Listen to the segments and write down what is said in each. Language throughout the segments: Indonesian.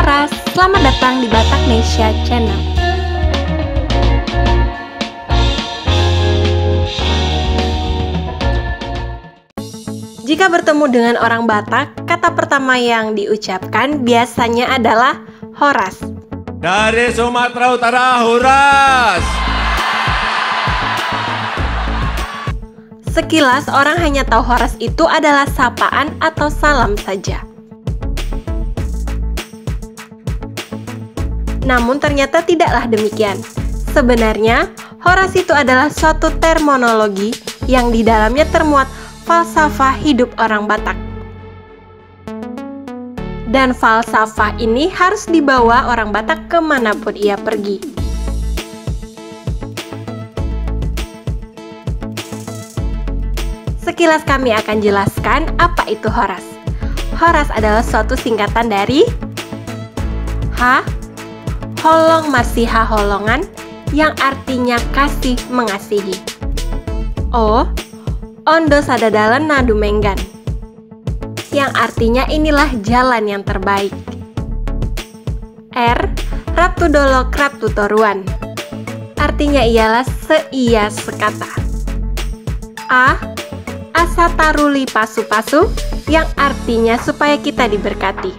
Horas, selamat datang di Bataknesia Channel. Jika bertemu dengan orang Batak, kata pertama yang diucapkan biasanya adalah horas. Dari Sumatera Utara, horas! Sekilas orang hanya tahu horas itu adalah sapaan atau salam saja. Namun ternyata tidaklah demikian. Sebenarnya, horas itu adalah suatu terminologi yang di dalamnya termuat falsafah hidup orang Batak. Dan falsafah ini harus dibawa orang Batak kemanapun ia pergi. Sekilas kami akan jelaskan apa itu horas. Horas adalah suatu singkatan dari H, holong marsiha holongan, yang artinya kasih mengasihi. O, ondo sadadalan nadu menggan, yang artinya inilah jalan yang terbaik. R, raptu dolok raptu toruan, artinya ialah seia sekata. A, asa taruli pasu-pasu, yang artinya supaya kita diberkati.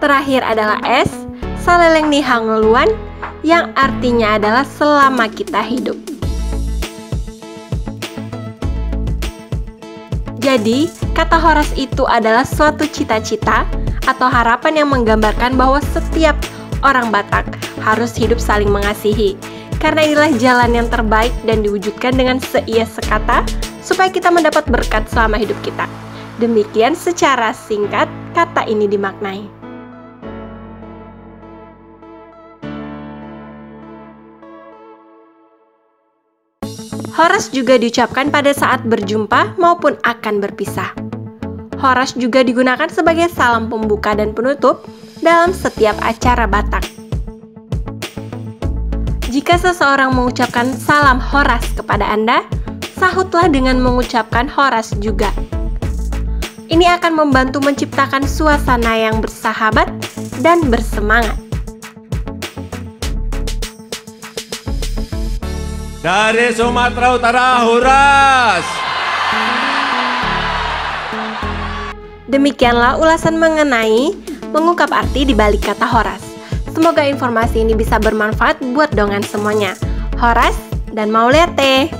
Terakhir adalah S, saleleng nihanguluan, yang artinya adalah selama kita hidup. Jadi, kata horas itu adalah suatu cita-cita atau harapan yang menggambarkan bahwa setiap orang Batak harus hidup saling mengasihi. Karena inilah jalan yang terbaik dan diwujudkan dengan seia sekata supaya kita mendapat berkat selama hidup kita. Demikian secara singkat kata ini dimaknai. Horas juga diucapkan pada saat berjumpa maupun akan berpisah. Horas juga digunakan sebagai salam pembuka dan penutup dalam setiap acara Batak. Jika seseorang mengucapkan salam horas kepada Anda, sahutlah dengan mengucapkan horas juga. Ini akan membantu menciptakan suasana yang bersahabat dan bersemangat. Dari Sumatera Utara, horas! Demikianlah ulasan mengenai mengungkap arti di balik kata horas. Semoga informasi ini bisa bermanfaat buat dongan semuanya. Horas dan Maulete!